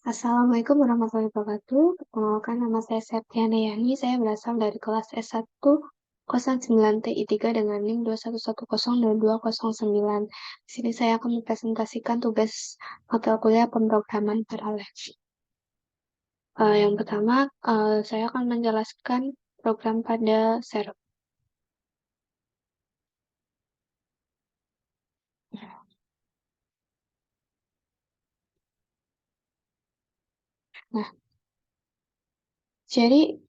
Assalamualaikum warahmatullahi wabarakatuh. Perkenalkan nama saya Septiana Yani. Saya berasal dari kelas S1 09TI3 dengan NIM 211102209. Di sini saya akan mempresentasikan tugas mata kuliah pemrograman paralel. Yang pertama, saya akan menjelaskan program pada server. Nah, jadi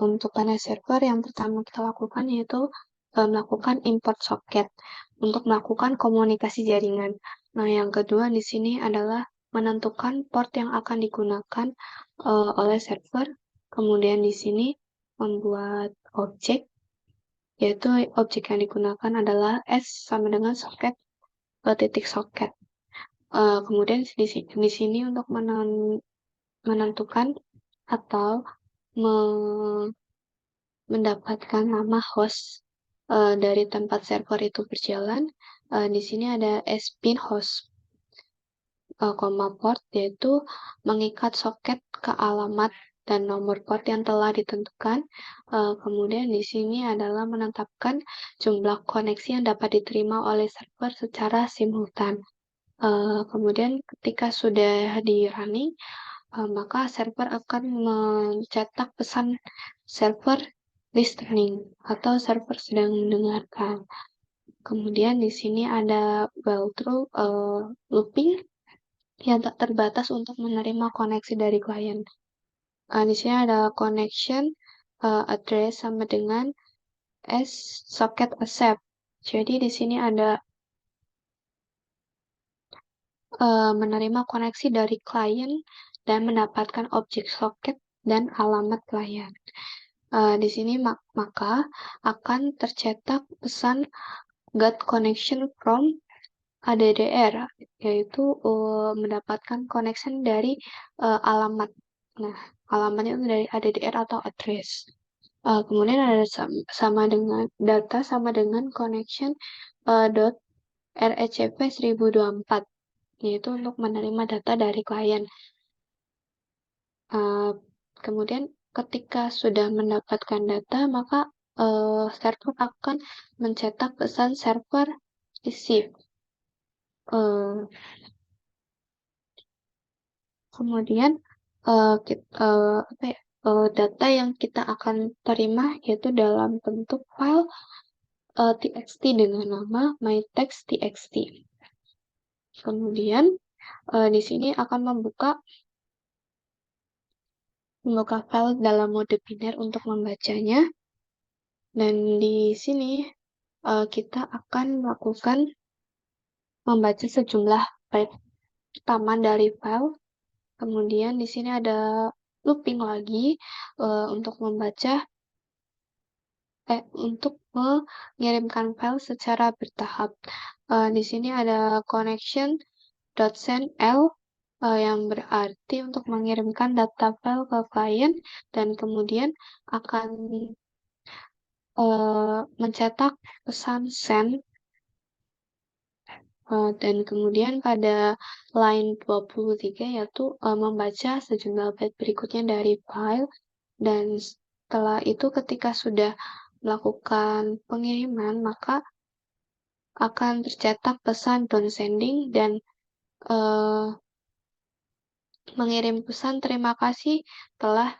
untuk pada server yang pertama kita lakukan yaitu melakukan import soket untuk melakukan komunikasi jaringan. Nah, yang kedua di sini adalah menentukan port yang akan digunakan oleh server. Kemudian di sini membuat objek, yaitu objek yang digunakan adalah S sama dengan soket titik soket. Kemudian di sini untuk menentukan atau mendapatkan nama host dari tempat server itu berjalan. Di sini ada spin host, port, yaitu mengikat soket ke alamat dan nomor port yang telah ditentukan. Kemudian di sini adalah menetapkan jumlah koneksi yang dapat diterima oleh server secara simultan. Kemudian ketika sudah di running, maka server akan mencetak pesan server listening atau server sedang mendengarkan. Kemudian di sini ada while true looping yang tak terbatas untuk menerima koneksi dari klien. Di sini ada connection address sama dengan s socket accept. Jadi di sini ada menerima koneksi dari klien dan mendapatkan objek soket dan alamat klien. Di sini maka akan tercetak pesan get connection from ADDR, yaitu mendapatkan connection dari alamat. Nah, alamatnya itu dari ADDR atau address. Kemudian ada sama dengan data sama dengan connection dot RECP 1024, yaitu untuk menerima data dari klien. Kemudian ketika sudah mendapatkan data, maka server akan mencetak pesan server receive. Kemudian data yang kita akan terima yaitu dalam bentuk file txt dengan nama mytext.txt. Kemudian di sini akan membuka file dalam mode biner untuk membacanya. Dan di sini kita akan melakukan membaca sejumlah byte pertama dari file. Kemudian di sini ada looping lagi untuk untuk mengirimkan file secara bertahap. Di sini ada connection.sendL yang berarti untuk mengirimkan data file ke klien dan kemudian akan mencetak pesan send. Dan kemudian pada line 23 yaitu membaca sejumlah byte berikutnya dari file, dan setelah itu ketika sudah melakukan pengiriman maka akan tercetak pesan down sending dan mengirim pesan terima kasih telah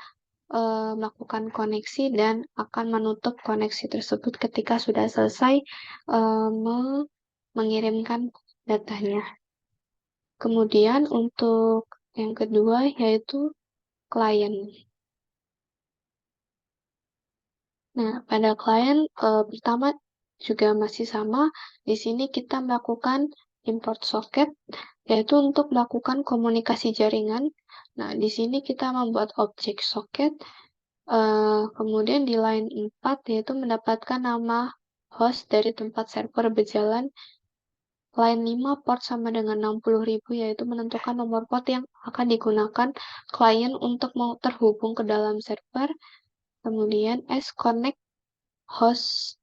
melakukan koneksi dan akan menutup koneksi tersebut ketika sudah selesai mengirimkan datanya. Kemudian untuk yang kedua yaitu klien. Nah, pada klien pertama juga masih sama. Di sini kita melakukan import socket, yaitu untuk melakukan komunikasi jaringan. Nah, di sini kita membuat objek socket. Kemudian di line 4 yaitu mendapatkan nama host dari tempat server berjalan. Line 5 port sama dengan 60.000, yaitu menentukan nomor port yang akan digunakan klien untuk mau terhubung ke dalam server. Kemudian S connect host,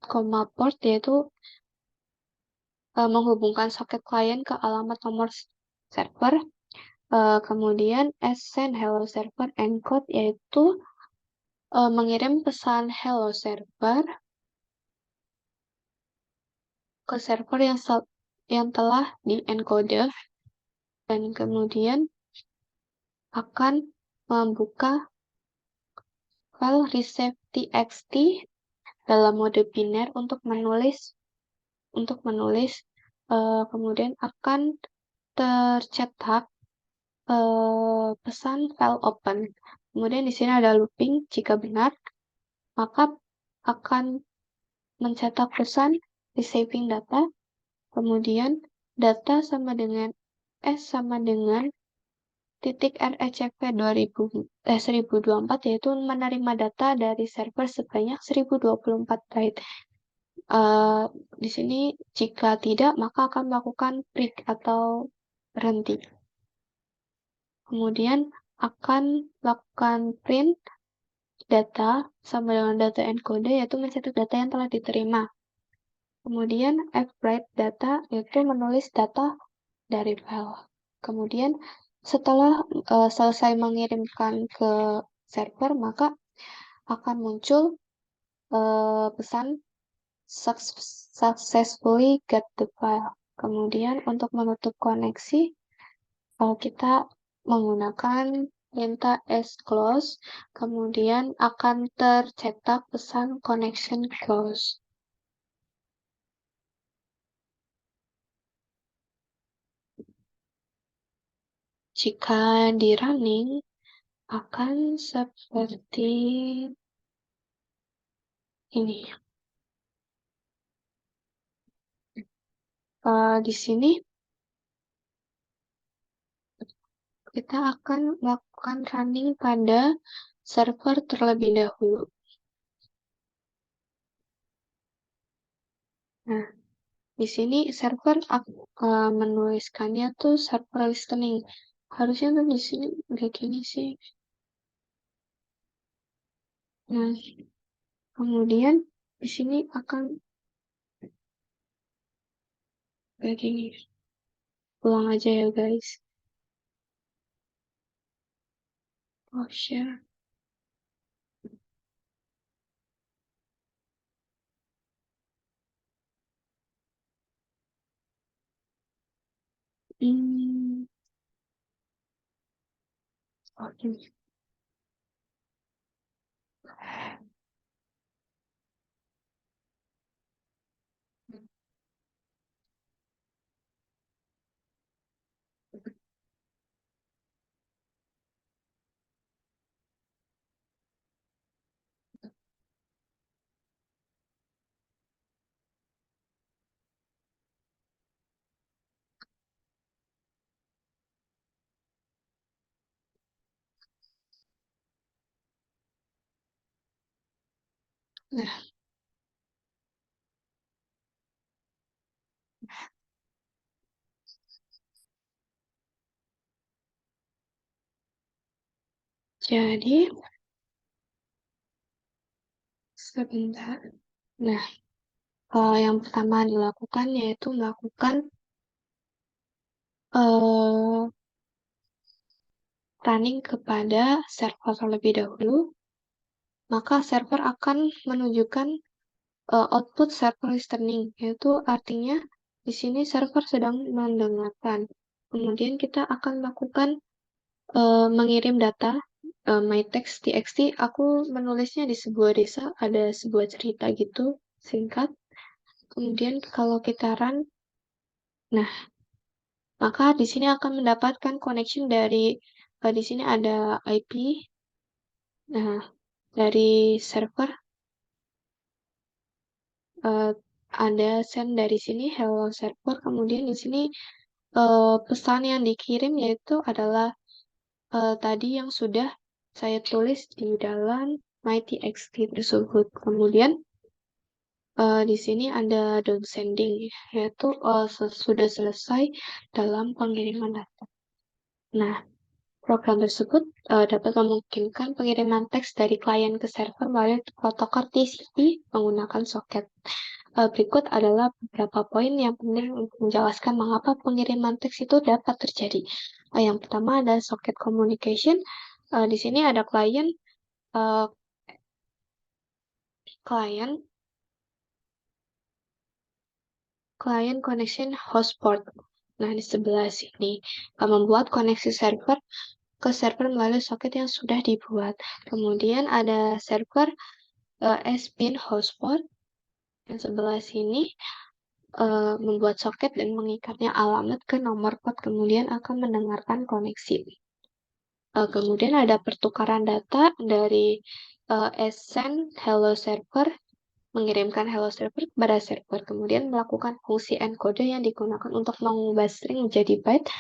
port, yaitu menghubungkan soket klien ke alamat nomor server. Kemudian send hello server encode yaitu mengirim pesan hello server ke server yang telah di-encode dan kemudian akan membuka file receive.txt dalam mode biner untuk menulis kemudian akan tercetak pesan file open. Kemudian di sini ada looping, jika benar maka akan mencetak pesan receiving data, kemudian data sama dengan titik RECV 1024 yaitu menerima data dari server sebanyak 1024 byte. Di sini jika tidak maka akan melakukan break atau berhenti. Kemudian akan melakukan print data sama dengan data encode yaitu mencetak data yang telah diterima. Kemudian fwrite data yaitu menulis data dari file. Kemudian setelah selesai mengirimkan ke server maka akan muncul pesan successfully get the file. Kemudian untuk menutup koneksi kita menggunakan perintah sclose, kemudian akan tercetak pesan connection close. Jika di running, akan seperti ini. Di sini kita akan melakukan running pada server terlebih dahulu. Nah, di sini server menuliskannya tuh server listening. Harusnya tuh di sini kayak gini sih. Nah, kemudian di sini akan kayak gini. Ulang aja ya guys. Oh share. Oke. Nah, jadi sebentar. Nah, yang pertama dilakukan yaitu melakukan running kepada server terlebih dahulu. Maka server akan menunjukkan output server listening, yaitu artinya di sini server sedang mendengarkan. Kemudian kita akan melakukan mengirim data mytext.txt. Aku menulisnya di sebuah desa, ada sebuah cerita gitu, singkat. Kemudian kalau kita run, nah, maka di sini akan mendapatkan connection dari, di sini ada IP, nah, dari server, ada send dari sini, hello server, kemudian di sini pesan yang dikirim yaitu adalah tadi yang sudah saya tulis di dalam myTXT tersebut. Kemudian di sini ada done sending, yaitu sudah selesai dalam pengiriman data. Nah, program tersebut dapat memungkinkan pengiriman teks dari klien ke server melalui protokol TCP menggunakan soket. Berikut adalah beberapa poin yang penting untuk menjelaskan mengapa pengiriman teks itu dapat terjadi. Yang pertama ada socket communication. Di sini ada uh, client client connection host port. Nah, di sebelah sini membuat koneksi server ke server melalui soket yang sudah dibuat. Kemudian ada server S-pin host port. Yang sebelah sini membuat soket dan mengikatnya alamat ke nomor port, kemudian akan mendengarkan koneksi. Kemudian ada pertukaran data dari send hello server, mengirimkan hello server kepada server, kemudian melakukan fungsi encode yang digunakan untuk mengubah string menjadi byte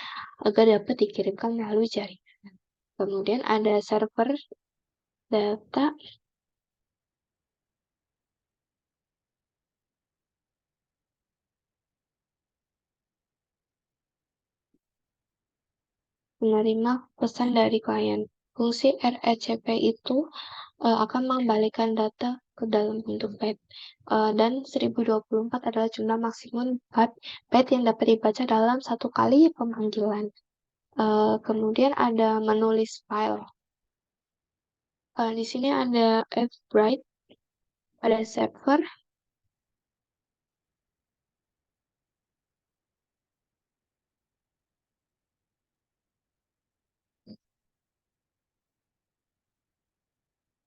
agar dapat dikirimkan melalui jaringan. Kemudian ada server data menerima pesan dari klien. Fungsi RECP itu akan mengembalikan data ke dalam bentuk byte. Dan 1024 adalah jumlah maksimum byte yang dapat dibaca dalam satu kali pemanggilan. Kemudian ada menulis file. Di sini ada fwrite pada server.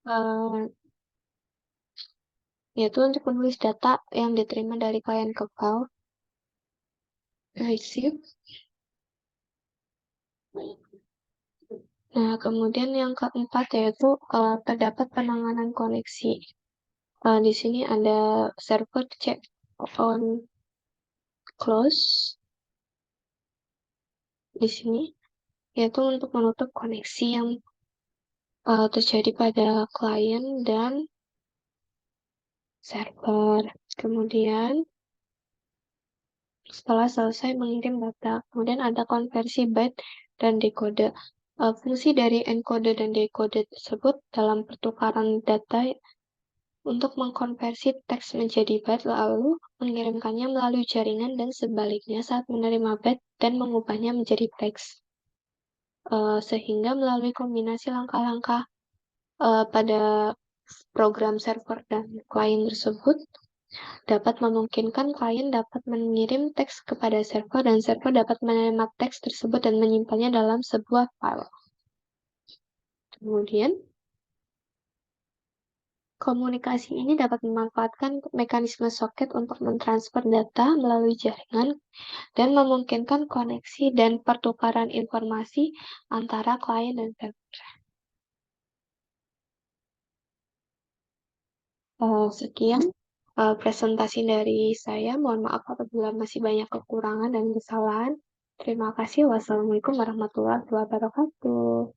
uh, Yaitu untuk menulis data yang diterima dari klien ke file. Receive. Nah, kemudian yang keempat yaitu terdapat penanganan koneksi. Di sini ada server check on close di sini, yaitu untuk menutup koneksi yang terjadi pada klien dan server. Kemudian setelah selesai mengirim data, kemudian ada konversi byte dan dekode. Fungsi dari encoder dan decoder tersebut dalam pertukaran data untuk mengkonversi teks menjadi byte lalu mengirimkannya melalui jaringan dan sebaliknya saat menerima byte dan mengubahnya menjadi teks. Sehingga melalui kombinasi langkah-langkah pada program server dan klien tersebut dapat memungkinkan klien dapat mengirim teks kepada server dan server dapat menerima teks tersebut dan menyimpannya dalam sebuah file. Kemudian, komunikasi ini dapat memanfaatkan mekanisme soket untuk mentransfer data melalui jaringan dan memungkinkan koneksi dan pertukaran informasi antara klien dan server. Sekian presentasi dari saya. Mohon maaf apabila masih banyak kekurangan dan kesalahan. Terima kasih. Wassalamualaikum warahmatullahi wabarakatuh.